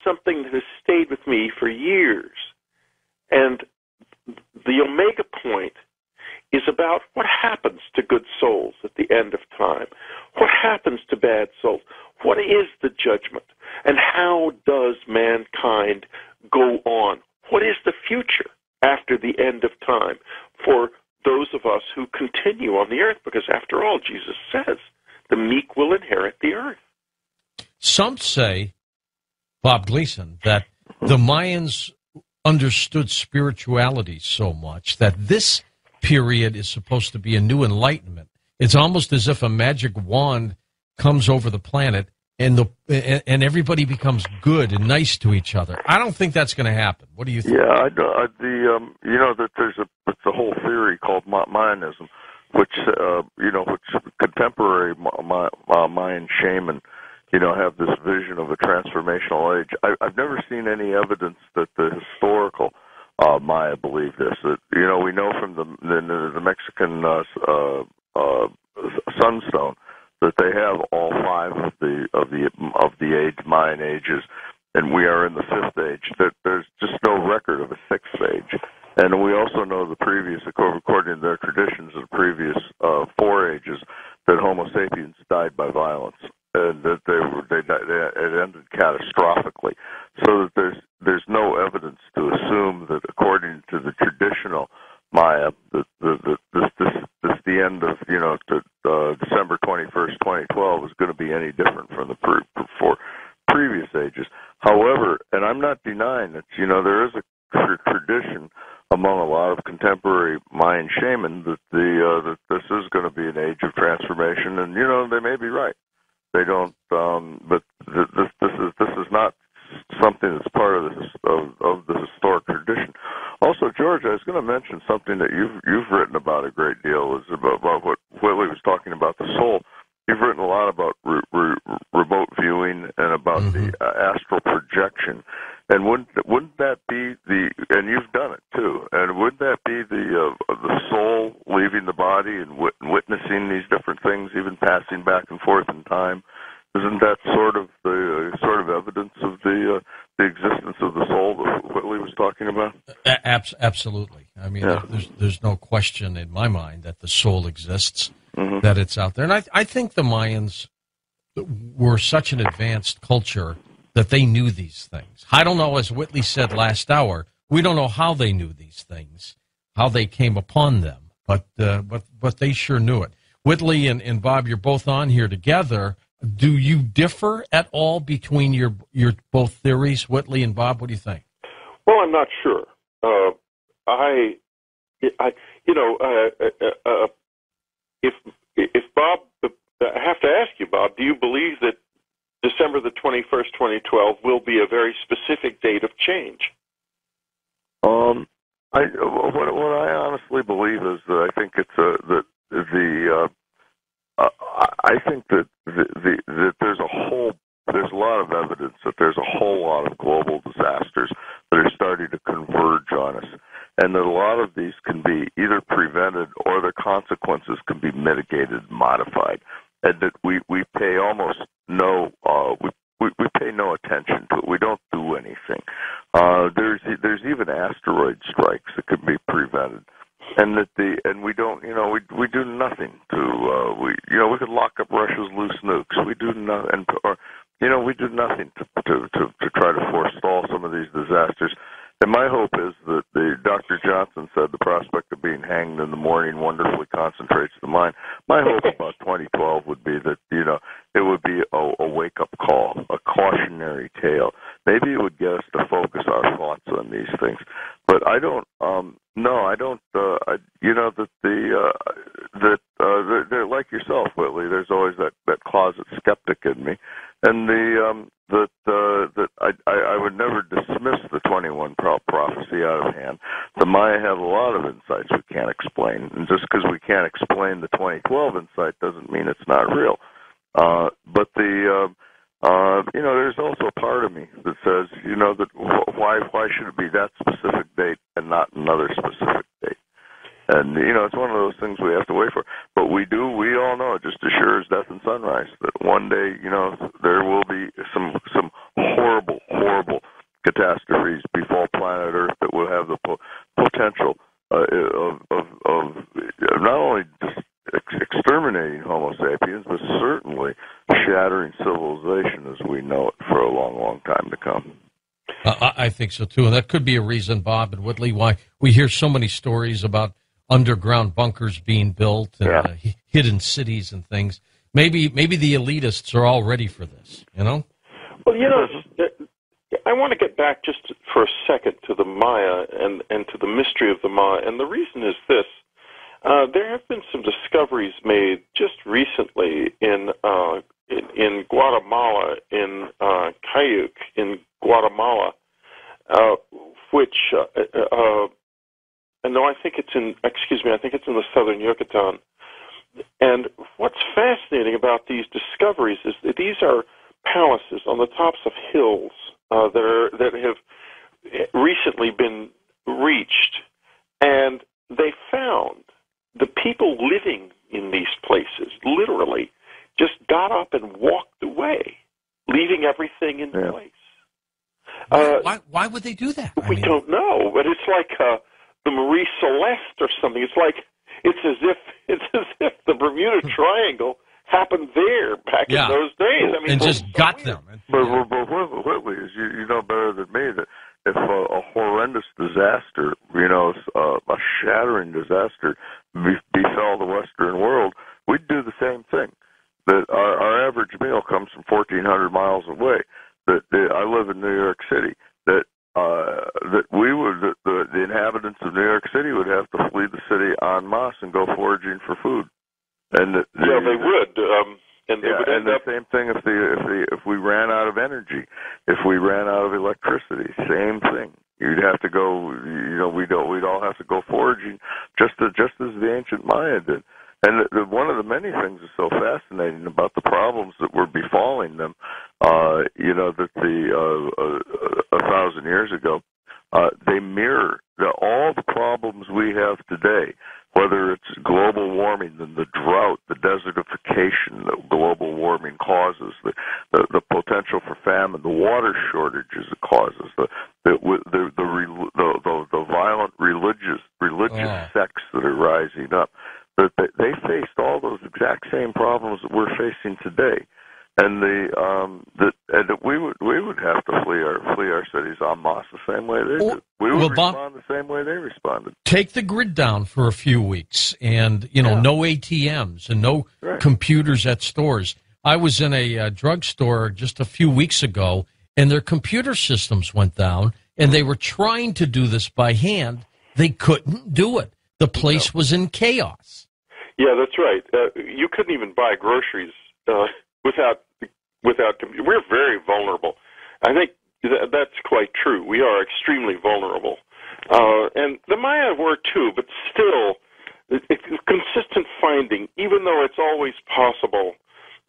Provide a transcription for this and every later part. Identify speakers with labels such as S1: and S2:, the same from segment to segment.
S1: something that has stayed with me for years. And the omega point is about what happens to good souls at the end of time. What happens to bad souls? What is the judgment? And how does mankind go on? What is the future after the end of time for those of us who continue on the earth? Because after all, Jesus says, the meek will inherit the earth.
S2: Some say, Bob Gleason, that the Mayans understood spirituality so much that this period is supposed to be a new enlightenment. It's almost as if a magic wand comes over the planet and everybody becomes good and nice to each other. I don't think that's going to happen. What do you think?
S3: Yeah, you know that there's a whole theory called Mayanism, which which contemporary Mayan shaman, have this vision of a transformational age. I've never seen any evidence that the historical Maya believed this. That we know from the Mexican sunstone that they have all five of the Mayan ages, and we are in the fifth age. That there's just no record of a sixth age, and we also know according to their traditions, the previous four ages, that Homo sapiens died by violence, and that it ended catastrophically. So that there's no evidence to assume that, according to the traditional Maya, that this the end of December 21st, 2012 is going to be any different from the four previous ages. However, and I'm not denying that there is a tradition among a lot of contemporary Mayan shamans that that this is going to be an age of transformation, and they may be right. They don't, but this is not something that's part of the historic tradition. Also, George, I was going to mention something that you've written about a great deal, is about what Whitley was talking about, the soul. You've written a lot about remote viewing and about the astral projection, and wouldn't that be and you've done it too, and wouldn't that be the soul leaving the body and witnessing these different things, even passing back and forth in time? Isn't that sort of evidence of the existence of the soul that Whitley was talking about?
S2: Absolutely. I mean, there's no question in my mind that the soul exists, that it's out there. And I think the Mayans were such an advanced culture that they knew these things. I don't know, as Whitley said last hour, we don't know how they knew these things, how they came upon them, but they sure knew it. Whitley and Bob, you're both on here together. Do you differ at all between your both theories, Whitley and Bob? What do you think?
S1: Well, I'm not sure. If Bob, I have to ask you, Bob, do you believe that December the 21st, 2012 will be a very specific date of change?
S3: What I honestly believe is that I think it's I think that that there's a lot of evidence that there's a whole lot of global disasters that are starting to converge on us, and that a lot of these can be either prevented or their consequences can be mitigated and modified, and that we pay almost no we pay no attention to it. We don't do anything. There's even asteroid strikes that can be prevented. And we don't, we do nothing to, we could lock up Russia's loose nukes. We do nothing, we do nothing to try to forestall some of these disasters. And my hope is that Dr. Johnson said the prospect of being hanged in the morning wonderfully concentrates the mind. My hope about 2012 would be that, it would be a wake-up call, a cautionary tale. Maybe it would get us to focus our thoughts on these things. But I don't, like yourself, Whitley, there's always that closet skeptic in me. And I would never dismiss the 21 prophecy out of hand. The Maya have a lot of insights we can't explain, and just because we can't explain the 2012 insight doesn't mean it's not real. But there's also a part of me that says, that why should it be that specific date and not another specific date? And, it's one of those things we have to wait for. But we all know, just as sure as death and sunrise, that one day, there will be some horrible horrible catastrophes befall planet Earth that will have the potential of not only just exterminating Homo sapiens, but certainly shattering civilization as we know it for a long, long time to come.
S2: I think so, too. And that could be a reason, Bob and Whitley, why we hear so many stories about underground bunkers being built and hidden cities and things. Maybe the elitists are all ready for this, you know?
S1: Well, you know, I want to get back just for a second to the Maya and to the mystery of the Maya. And the reason is this. There have been some discoveries made just recently in Guatemala, in Cayuc, in Guatemala, which, no, I think it's in the southern Yucatan. And what's fascinating about these discoveries is that these are palaces on the tops of hills that have recently been reached, and they found the people living in these places literally just got up and walked away, leaving everything in place.
S2: Why would they do that?
S1: We don't know, but it's like the Marie Celeste or something. It's as if the Bermuda Triangle happened there back in those days. I mean,
S2: and just got them.
S3: But Whitley, you know better than me that if a horrendous disaster, a shattering disaster befell the Western world, we'd do the same thing. That our average meal comes from 1,400 miles away. I live in New York City. The inhabitants of New York City would have to flee the city en masse and go foraging for food. And they
S1: would. And
S3: the same thing if we ran out of energy, if we ran out of electricity, same thing. You'd have to go. We'd all have to go foraging, just as the ancient Maya did. And one of the many things that's so fascinating about the problems that were befalling them, that 1,000 years ago, they mirror all the problems we have today, whether it's global warming and the drought, the desertification that global warming causes, the potential for famine, the water shortages it causes, the violent religious sects that are rising up. That they faced all those exact same problems that we're facing today, and that we would have to flee our cities en masse the same way they did. We would respond the same way they responded.
S2: Take the grid down for a few weeks, and no ATMs and no computers at stores. I was in a drugstore just a few weeks ago, and their computer systems went down, and they were trying to do this by hand. They couldn't do it. The place was in chaos.
S1: Yeah, that's right. You couldn't even buy groceries without. We're very vulnerable. I think that's quite true. We are extremely vulnerable, and the Maya were too. But still, consistent finding, even though it's always possible,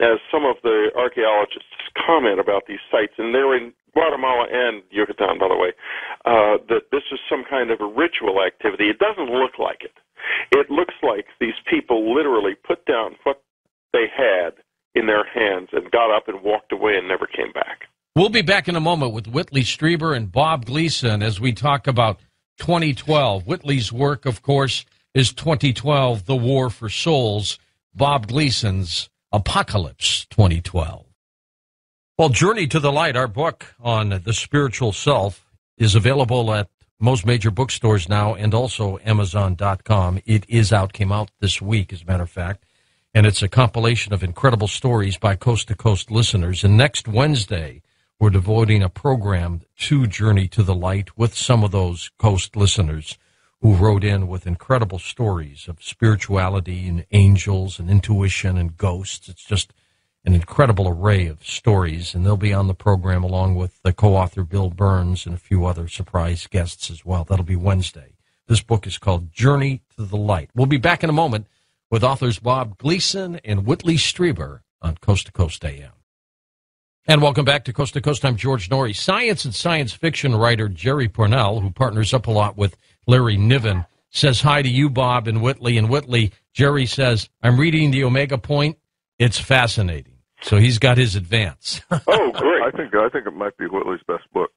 S1: as some of the archaeologists comment about these sites, and they're in Guatemala and Yucatan, by the way, that this is some kind of a ritual activity. It doesn't look like it. It looks like these people literally put down what they had in their hands and got up and walked away and never came back.
S2: We'll be back in a moment with Whitley Strieber and Bob Gleason as we talk about 2012. Whitley's work, of course, is 2012, The War for Souls. Bob Gleason's Apocalypse 2012. Well, Journey to the Light, our book on the spiritual self, is available at most major bookstores now and also Amazon.com. It is out, came out this week, as a matter of fact, and it's a compilation of incredible stories by coast-to-coast listeners. And next Wednesday, we're devoting a program to Journey to the Light with some of those coast listeners who wrote in with incredible stories of spirituality and angels and intuition and ghosts. It's just an incredible array of stories, and they'll be on the program along with the co-author Bill Burns and a few other surprise guests as well. That'll be Wednesday. This book is called Journey to the Light. We'll be back in a moment with authors Bob Gleason and Whitley Strieber on Coast to Coast AM. And welcome back to Coast to Coast. I'm George Norrie. Science and science fiction writer Jerry Pournelle, who partners up a lot with Larry Niven, says hi to you, Bob, and Whitley. And Whitley, Jerry says, I'm reading the Omega Point. It's fascinating. So he's got his advance.
S1: Oh, great.
S3: I think it might be Whitley's best book.